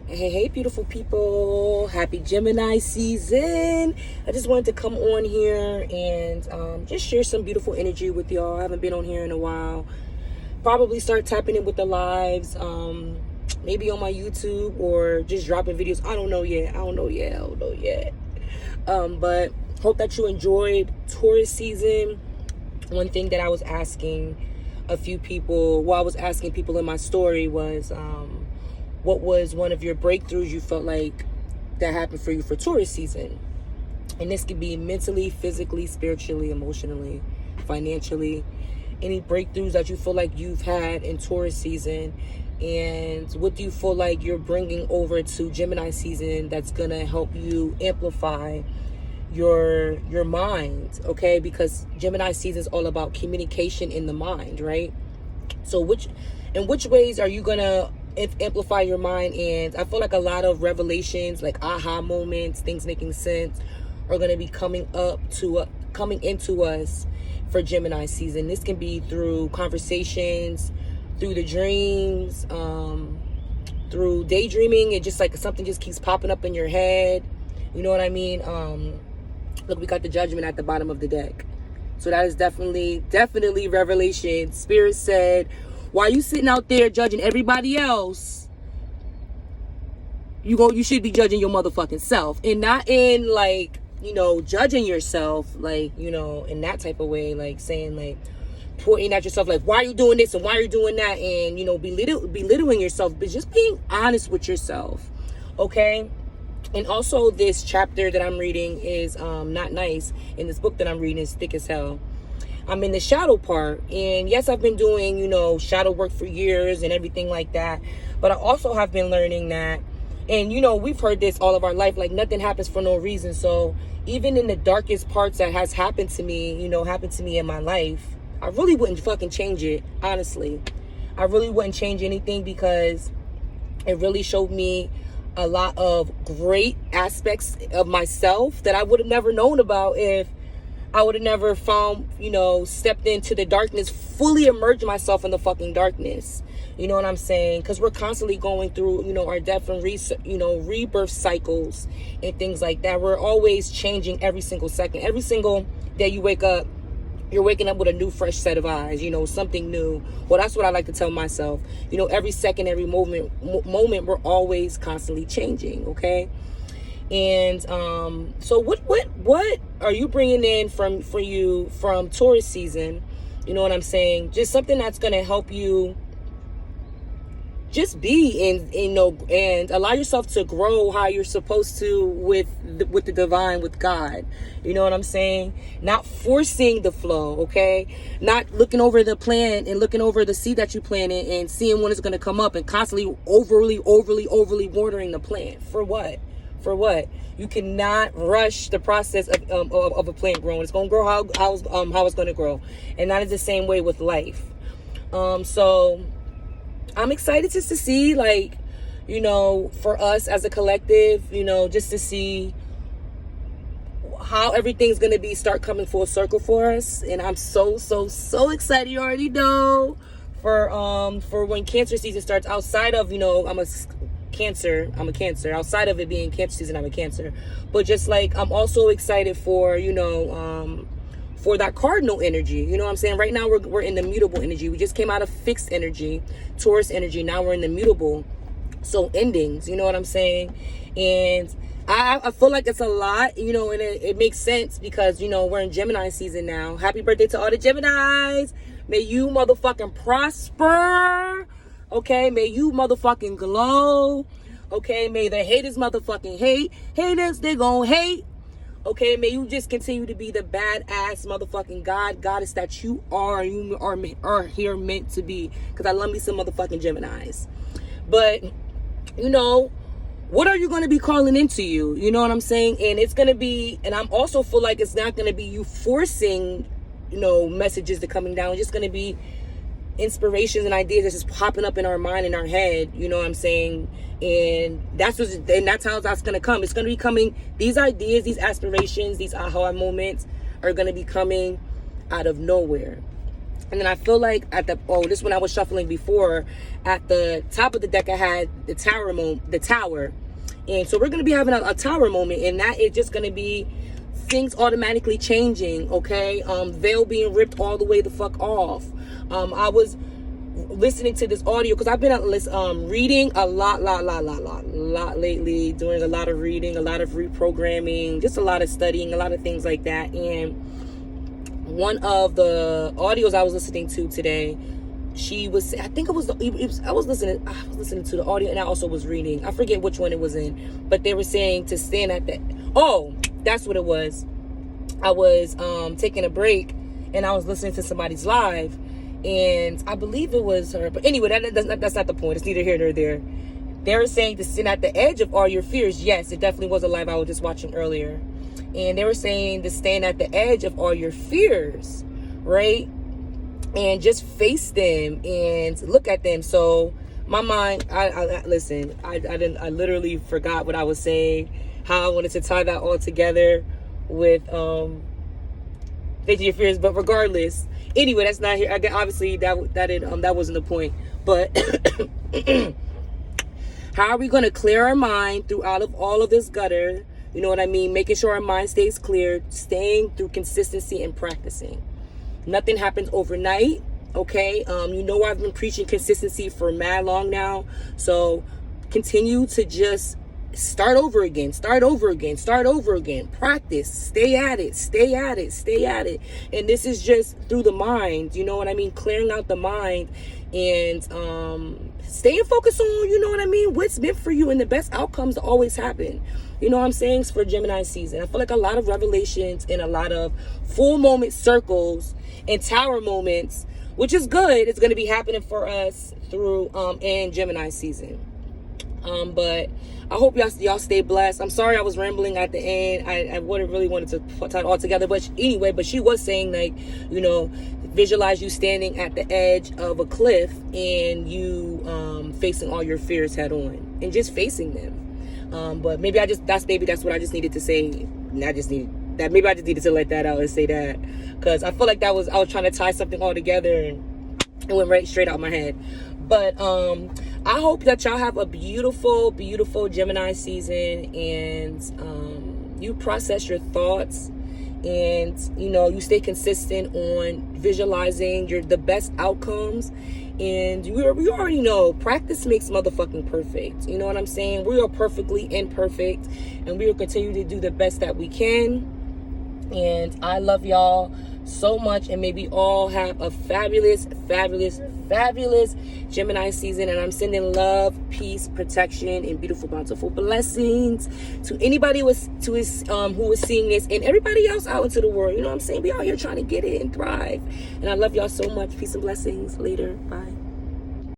Hey, beautiful people. Happy Gemini season. I just wanted to come on here and just share some beautiful energy with y'all. I haven't been on here in a while. Probably start tapping in with the lives, maybe on my YouTube or just dropping videos. I don't know yet. But hope that you enjoyed Taurus season. One thing that I was asking a few people, I was asking people in my story was, what was one of your breakthroughs you felt like that happened for you for Taurus season? And this could be mentally, physically, spiritually, emotionally, financially. Any breakthroughs that you feel like you've had in Taurus season, and what do you feel like you're bringing over to Gemini season that's gonna help you amplify your mind, okay? Because Gemini season is all about communication in the mind, right? So in which ways are you gonna amplify your mind? And I feel like a lot of revelations, like aha moments, things making sense, are going to be coming into us for Gemini season. This can be through conversations, through the dreams, through daydreaming. It just like something just keeps popping up in your head. You know what I mean? Look, we got the Judgment at the bottom of the deck. So that is definitely revelation. Spirit said, while you sitting out there judging everybody else, you should be judging your motherfucking self. And not in like, judging yourself, like, in that type of way, like saying like, pointing at yourself like, why are you doing this and why are you doing that? And, belittling yourself, but just being honest with yourself. Okay. And also this chapter that I'm reading is not nice. And this book that I'm reading is thick as hell. I'm in the shadow part, and yes, I've been doing, shadow work for years and everything like that. But I also have been learning that, and, we've heard this all of our life, like nothing happens for no reason. So even in the darkest parts that has happened to me, in my life, I really wouldn't fucking change it. Honestly, I really wouldn't change anything, because it really showed me a lot of great aspects of myself that I would have never known about if I would have never found, stepped into the darkness, fully immersed myself in the fucking darkness. You know what I'm saying? Because we're constantly going through, our death and rebirth cycles and things like that. We're always changing every single second. Every single day you wake up, you're waking up with a new, fresh set of eyes, something new. Well, that's what I like to tell myself. Every second, every moment, we're always constantly changing, okay? And so what are you bringing in from Taurus season? You know what I'm saying? Just something that's going to help you just be and allow yourself to grow how you're supposed to with the divine, with God. You know what I'm saying? Not forcing the flow, okay? Not looking over the plant and looking over the seed that you planted and seeing when it's going to come up and constantly overly watering the plant. For what? You cannot rush the process of a plant growing. It's going to grow how it's going to grow. And that is the same way with life. So I'm excited just to see, like, for us as a collective, just to see how everything's going to start coming full circle for us. And I'm so excited. You already know for when Cancer season starts. Outside of, I'm a Cancer. Outside of it being Cancer season, I'm a Cancer. But just like, I'm also excited for, for that cardinal energy. You know what I'm saying? Right now we're in the mutable energy. We just came out of fixed energy, Taurus energy. Now we're in the mutable. So endings, you know what I'm saying? And I feel like it's a lot, and it makes sense because, we're in Gemini season now. Happy birthday to all the Geminis. May you motherfucking prosper. Okay, may you motherfucking glow. Okay, may the haters motherfucking hate. Haters, they gon' hate. Okay, may you just continue to be the badass motherfucking goddess that you are. You are here meant to be. Because I love me some motherfucking Geminis. But, what are you going to be calling into you? You know what I'm saying? And it's going to be, and I'm also feel like it's not going to be you forcing, messages to coming down. It's just going to be inspirations and ideas that's just popping up in our mind and our head, you know what I'm saying? And that's how that's gonna come. It's gonna be coming. These ideas, these aspirations, these aha moments are gonna be coming out of nowhere. And then I feel like at the, this when I was shuffling before, at the top of the deck I had the tower. And so we're going to be having a tower moment, and that is just going to be things automatically changing, okay? Veil being ripped all the way the fuck off. I was listening to this audio because I've been reading a lot lately, doing a lot of reading, a lot of reprogramming, just a lot of studying, a lot of things like that. And one of the audios I was listening to today, she was, I was listening to the audio, and I also was reading. I forget which one it was in, but they were saying to stand at the, that's what it was. I was taking a break, and I was listening to somebody's live, and I believe it was her. But anyway, that's not the point. It's neither here nor there. They were saying to stand at the edge of all your fears. Yes, it definitely was a live I was just watching earlier. And they were saying to stand at the edge of all your fears, right? And just face them and look at them. So my mind, I literally forgot what I was saying, how I wanted to tie that all together with facing your fears. But regardless, anyway, that's not here. Obviously, that wasn't the point. But how are we going to clear our mind throughout of all of this gutter? You know what I mean? Making sure our mind stays clear, staying through consistency and practicing. Nothing happens overnight, okay? You know I've been preaching consistency for mad long now. So continue to just start over again. Practice. Stay at it. And this is just through the mind, you know what I mean? Clearing out the mind and staying focused on, you know what I mean, what's meant for you, and the best outcomes always happen. You know what I'm saying? It's for Gemini season. I feel like a lot of revelations and a lot of full moment circles and tower moments, which is good. It's going to be happening for us through in Gemini season. But I hope y'all stay blessed. I'm sorry I was rambling at the end. I wouldn't really wanted to put it all together. But anyway, but she was saying, like, you know, visualize you standing at the edge of a cliff and you facing all your fears head on and just facing them. But maybe that's what I just needed to say. Maybe I just needed to let that out and say that, because I feel like I was trying to tie something all together and it went right straight out my head. But I hope that y'all have a beautiful, beautiful Gemini season, and you process your thoughts, and you know, you stay consistent on visualizing the best outcomes. And we already know practice makes motherfucking perfect. You know what I'm saying? We are perfectly imperfect, and we will continue to do the best that we can. And I love y'all so much, and may we all have a fabulous, fabulous, fabulous Gemini season. And I'm sending love, peace, protection, and beautiful, bountiful blessings to anybody who is seeing this, and everybody else out into the world. You know what I'm saying? We out here trying to get it and thrive. And I love y'all so much. Peace and blessings. Later. Bye.